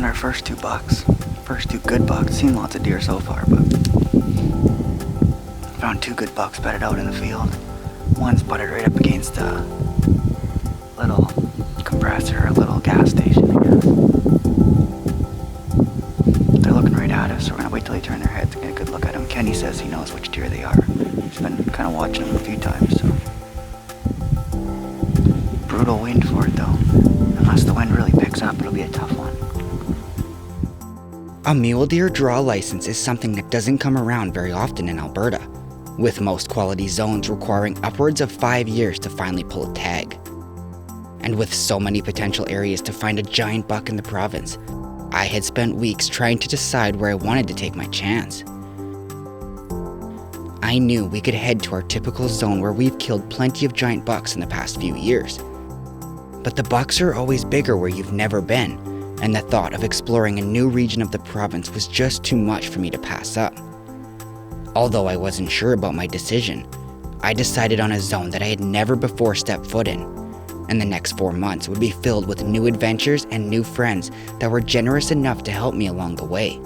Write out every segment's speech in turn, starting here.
found our first 2 bucks. First 2 good bucks. Seen lots of deer so far, but found 2 good bucks bedded out in the field. One's butted right up against a little compressor, a little gas station, I guess. They're looking right at us, so we're gonna wait till they turn their heads and get a good look at them. Kenny says he knows which deer they are. He's been kind of watching them a few times, so. Brutal wind for it though. Unless the wind really picks up, it'll be a tough one. A mule deer draw license is something that doesn't come around very often in Alberta, with most quality zones requiring upwards of 5 years to finally pull a tag. And with so many potential areas to find a giant buck in the province, I had spent weeks trying to decide where I wanted to take my chance. I knew we could head to our typical zone where we've killed plenty of giant bucks in the past few years. But the bucks are always bigger where you've never been, and the thought of exploring a new region of the province was just too much for me to pass up. Although I wasn't sure about my decision, I decided on a zone that I had never before stepped foot in, and the next 4 months would be filled with new adventures and new friends that were generous enough to help me along the way.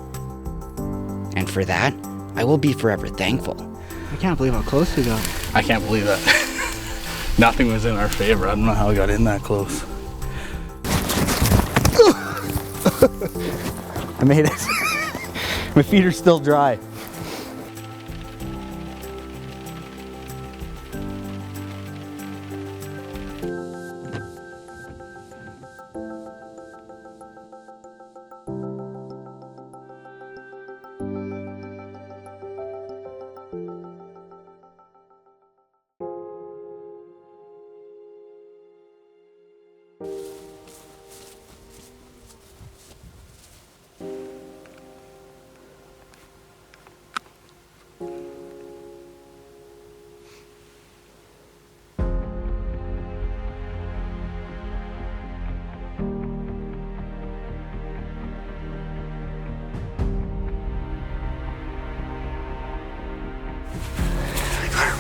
And for that, I will be forever thankful. I can't believe how close we got. I can't believe that. Nothing was in our favor. I don't know how we got in that close. I made it. My feet are still dry.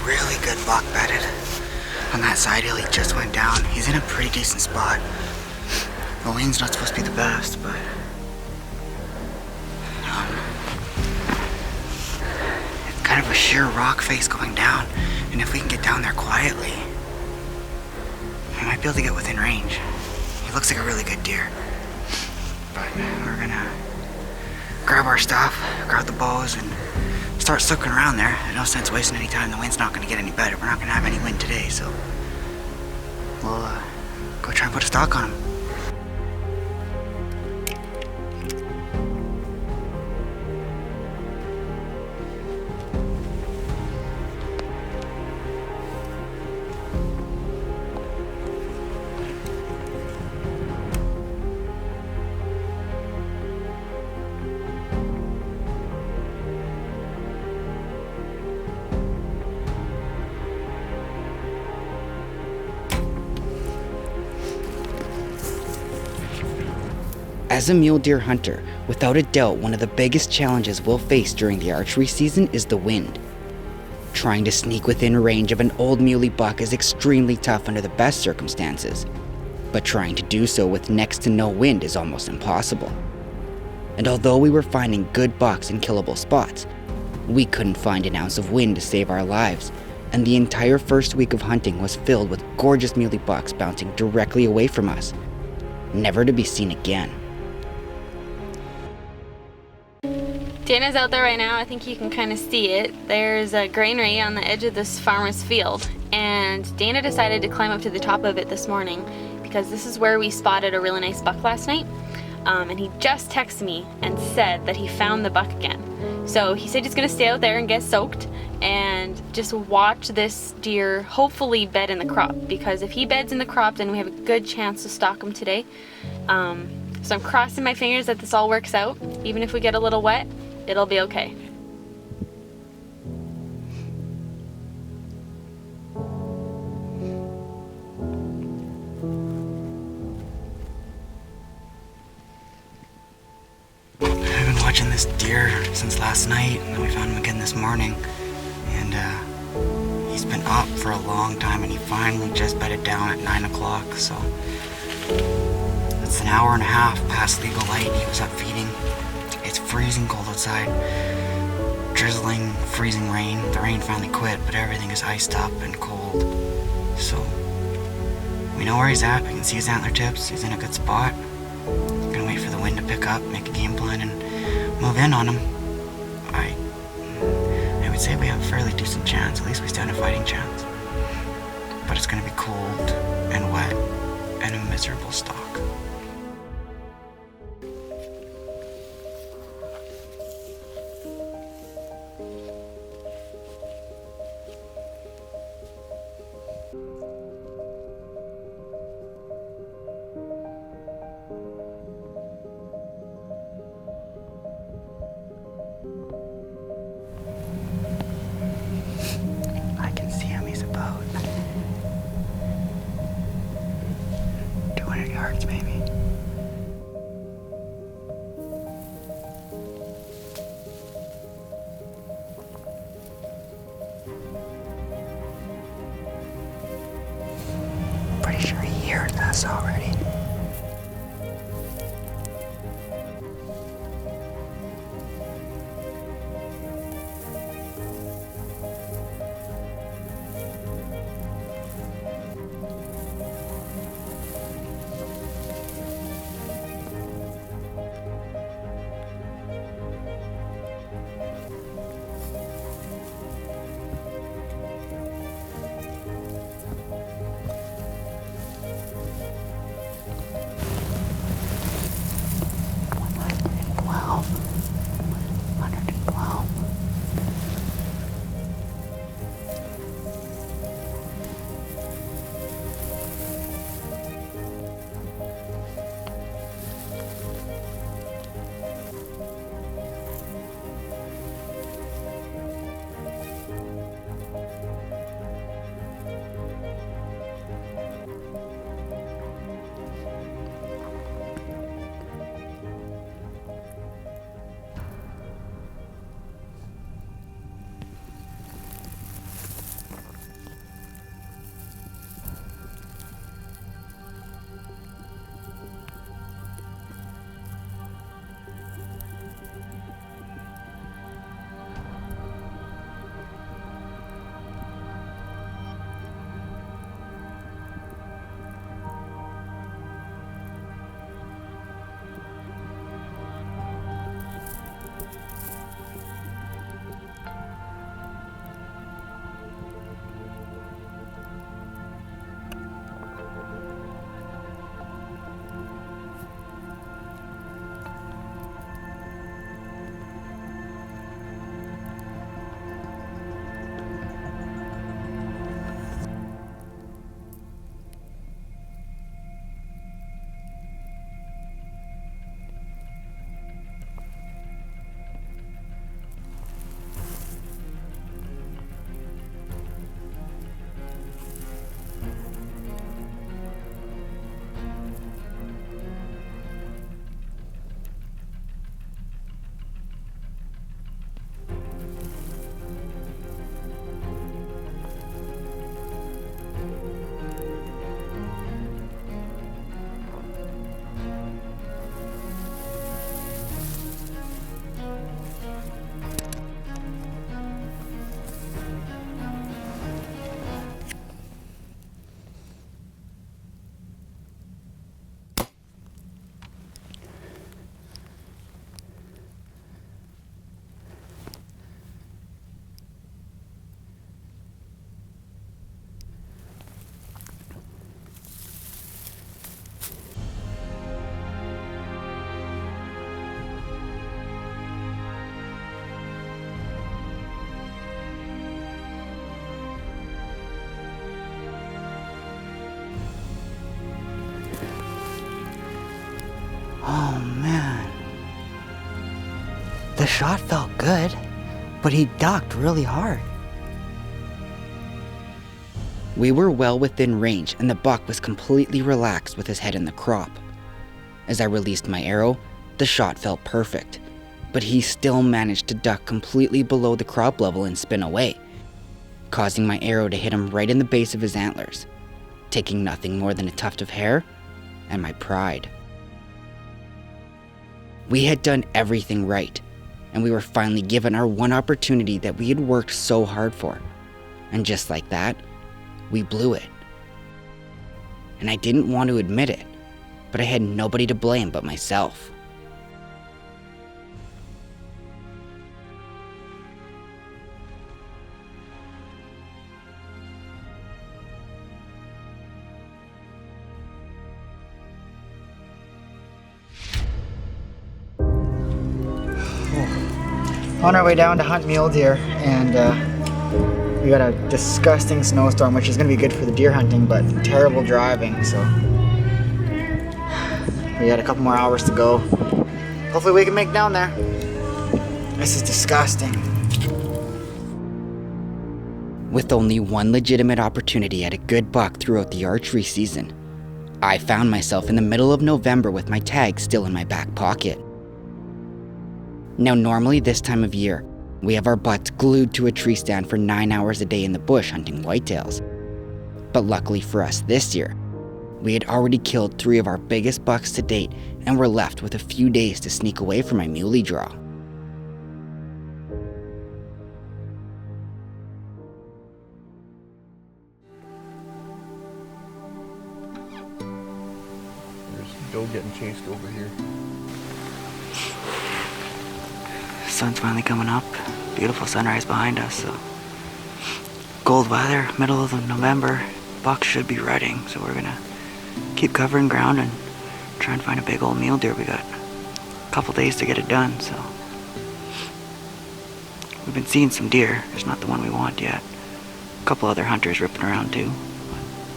Really good buck bedded. On that side hill he just went down. He's in a pretty decent spot. The wind's not supposed to be the best, but it's kind of a sheer rock face going down, and if we can get down there quietly, we might be able to get within range. He looks like a really good deer. But we're gonna grab our stuff, grab the bows, and start looking around there. There's no sense wasting any time. The wind's not going to get any better. We're not going to have any wind today, so we'll go try and put a stalk on him. As a mule deer hunter, without a doubt one of the biggest challenges we'll face during the archery season is the wind. Trying to sneak within range of an old muley buck is extremely tough under the best circumstances, but trying to do so with next to no wind is almost impossible. And although we were finding good bucks in killable spots, we couldn't find an ounce of wind to save our lives, and the entire first week of hunting was filled with gorgeous muley bucks bouncing directly away from us, never to be seen again. Dana's out there right now. I think you can kind of see it. There's a granary on the edge of this farmer's field, and Dana decided to climb up to the top of it this morning because this is where we spotted a really nice buck last night. And he just texted me and said that he found the buck again. So he said he's gonna stay out there and get soaked and just watch this deer hopefully bed in the crop, because if he beds in the crop then we have a good chance to stalk him today. So I'm crossing my fingers that this all works out. Even if we get a little wet, it'll be okay. I've been watching this deer since last night, and we found him again this morning. And he's been up for a long time, and he finally just bedded down at 9 o'clock, so that's the hour and a half past legal light, he was up feeding. It's freezing cold outside. Drizzling, freezing rain. The rain finally quit, but everything is iced up and cold. So, we know where he's at. We can see his antler tips. He's in a good spot. Gonna wait for the wind to pick up, make a game plan, and move in on him. I would say we have a fairly decent chance. At least we stand a fighting chance. But it's gonna be cold and wet and a miserable stalk. I can see him. He's about 200 yards, maybe. Pretty sure he heard us already. Oh man. The shot felt good, but he ducked really hard. We were well within range and the buck was completely relaxed with his head in the crop. As I released my arrow, the shot felt perfect, but he still managed to duck completely below the crop level and spin away, causing my arrow to hit him right in the base of his antlers, taking nothing more than a tuft of hair and my pride. We had done everything right, and we were finally given our one opportunity that we had worked so hard for. And just like that, we blew it. And I didn't want to admit it, but I had nobody to blame but myself. On our way down to hunt mule deer, and we got a disgusting snowstorm, which is going to be good for the deer hunting, but terrible driving, so we got a couple more hours to go. Hopefully we can make down there. This is disgusting. With only one legitimate opportunity at a good buck throughout the archery season, I found myself in the middle of November with my tag still in my back pocket. Now normally this time of year, we have our butts glued to a tree stand for 9 hours a day in the bush hunting whitetails. But luckily for us this year, we had already killed 3 of our biggest bucks to date and were left with a few days to sneak away from my muley draw. There's Joe getting chased over here. Sun's finally coming up. Beautiful sunrise behind us, so cold weather, middle of November. Bucks should be rutting, so we're gonna keep covering ground and try and find a big old mule deer. We got a couple days to get it done, so we've been seeing some deer. It's not the one we want yet. A couple other hunters ripping around too.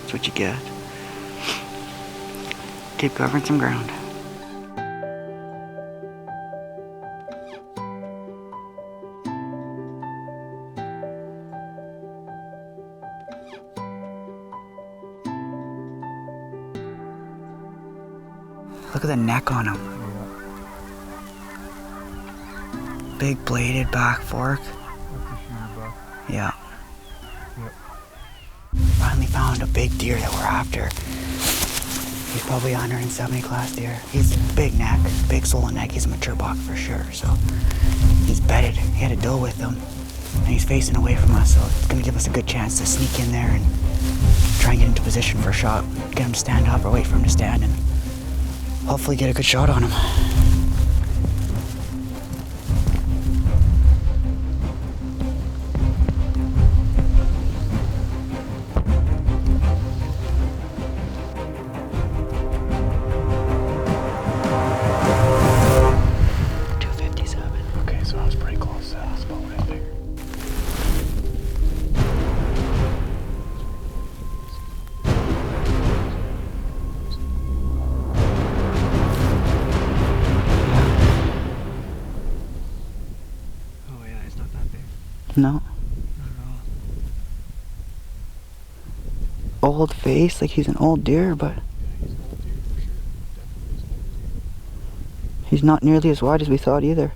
That's what you get. Keep covering some ground. Look at the neck on him. Big bladed back fork. Yeah. Finally found a big deer that we're after. He's probably 170 class deer. He's big neck, big swollen neck. He's a mature buck for sure. So he's bedded. He had a doe with him, and he's facing away from us. So it's gonna give us a good chance to sneak in there and try and get into position for a shot. Get him to stand up or wait for him to stand and hopefully get a good shot on him. Okay, so I was pretty close. That's about what I figured. Oh yeah, it's not that big. No. Not at all. Old face, like he's an old deer, but He's an old deer for sure. Definitely is an old deer. he's not nearly as wide as we thought either.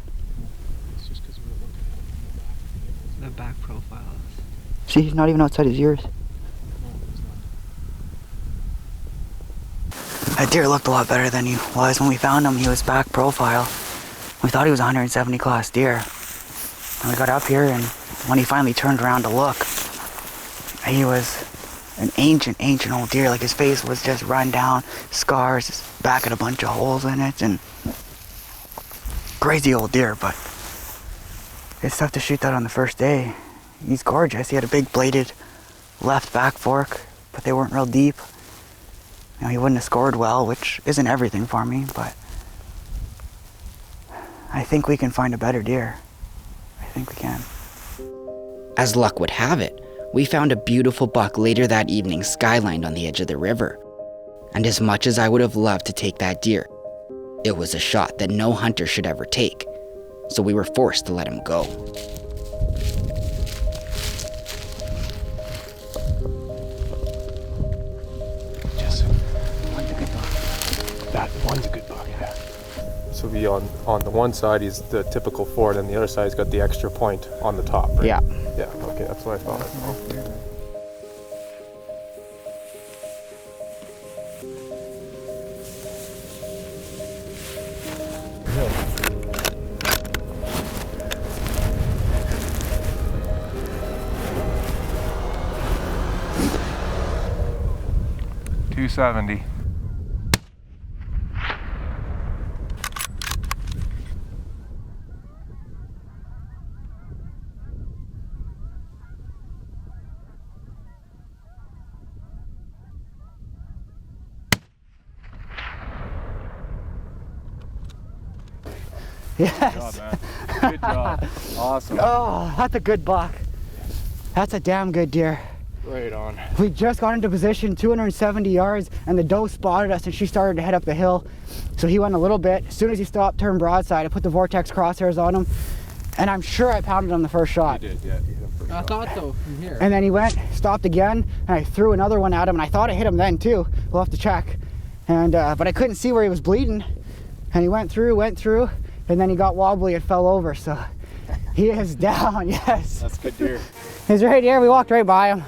It's just because we were looking at him in the back. The back profile. See, he's not even outside his ears. No, he's not. That deer looked a lot better than he was when we found him. He was back profile. We thought he was a 170 class deer. And we got up here, and when he finally turned around to look, he was an ancient old deer. Like his face was just run down, scars, his back had a bunch of holes in it, and crazy old deer, but it's tough to shoot that on the first day. He's gorgeous. He had a big bladed left back fork, but they weren't real deep. You know, he wouldn't have scored well, which isn't everything for me, but I think we can find a better deer. I think we can. As luck would have it, we found a beautiful buck later that evening skylined on the edge of the river. And as much as I would have loved to take that deer, it was a shot that no hunter should ever take. So we were forced to let him go. Jesse. That one's a good buck, yeah. So be on the one side he's the typical forward, and the other side's got the extra point on the top, right? Yeah. Yeah, okay, that's what I thought. 270. Yes. Good job, man. Good job. Awesome. Oh, that's a good buck. That's a damn good deer. Right on. We just got into position 270 yards and the doe spotted us and she started to head up the hill. So he went a little bit. As soon as he stopped, turned broadside, I put the vortex crosshairs on him and I'm sure I pounded him the first shot. You did, yeah. You hit him first I shot. thought so from here. And then he went, stopped again, and I threw another one at him and I thought I hit him then too. We'll have to check. And but I couldn't see where he was bleeding. And he went through, and then he got wobbly and fell over. So he is down, yes. That's good deer. He's right here. We walked right by him.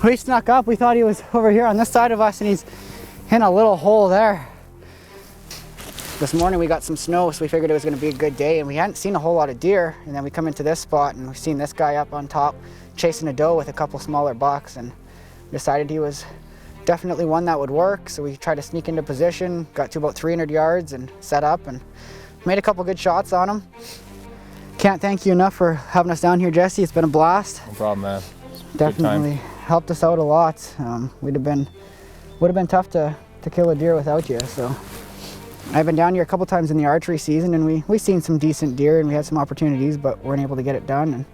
We snuck up. We thought he was over here on this side of us and he's in a little hole there. This morning we got some snow, so we figured it was going to be a good day and we hadn't seen a whole lot of deer. And then we come into this spot and we've seen this guy up on top chasing a doe with a couple smaller bucks and decided he was definitely one that would work. So we tried to sneak into position, got to about 300 yards and set up and made a couple good shots on him. Can't thank you enough for having us down here, Jesse. It's been a blast. No problem, man. Definitely helped us out a lot. Would have been tough to kill a deer without you. So I've been down here a couple times in the archery season and we seen some decent deer and we had some opportunities, but weren't able to get it done. And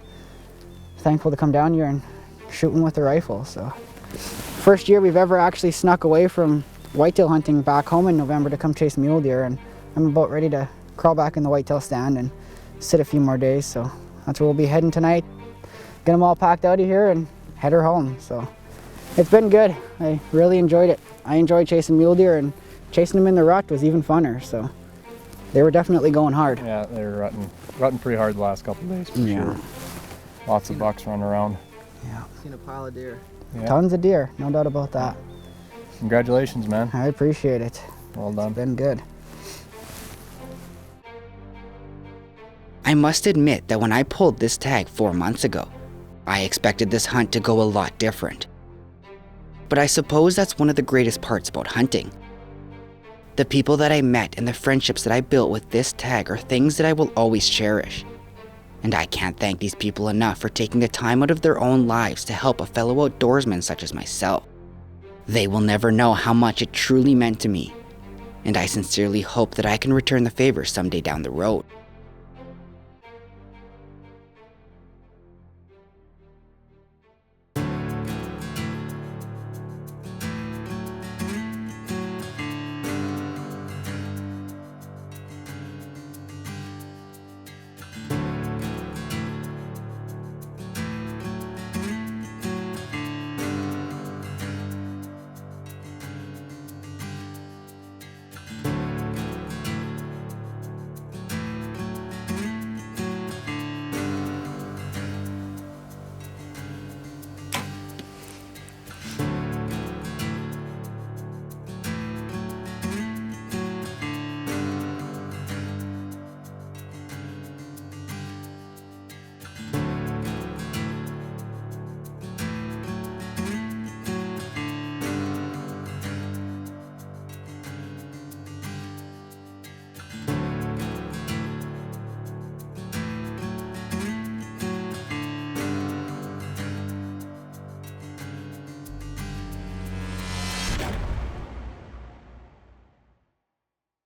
thankful to come down here and shoot one with the rifle. So first year we've ever actually snuck away from whitetail hunting back home in November to come chase mule deer, and I'm about ready to crawl back in the whitetail stand and sit a few more days. So that's where we'll be heading tonight. Get them all packed out of here and head her home. So it's been good. I really enjoyed it. I enjoyed chasing mule deer and chasing them in the rut was even funner. So they were definitely going hard. Yeah, they were rutting pretty hard the last couple of days for sure. Lots of bucks running around. Yeah. Seen a pile of deer. Yeah. Tons of deer, no doubt about that. Congratulations, man. I appreciate it. Well done. It's been good. I must admit that when I pulled this tag 4 months ago, I expected this hunt to go a lot different. But I suppose that's one of the greatest parts about hunting. The people that I met and the friendships that I built with this tag are things that I will always cherish. And I can't thank these people enough for taking the time out of their own lives to help a fellow outdoorsman such as myself. They will never know how much it truly meant to me, and I sincerely hope that I can return the favor someday down the road.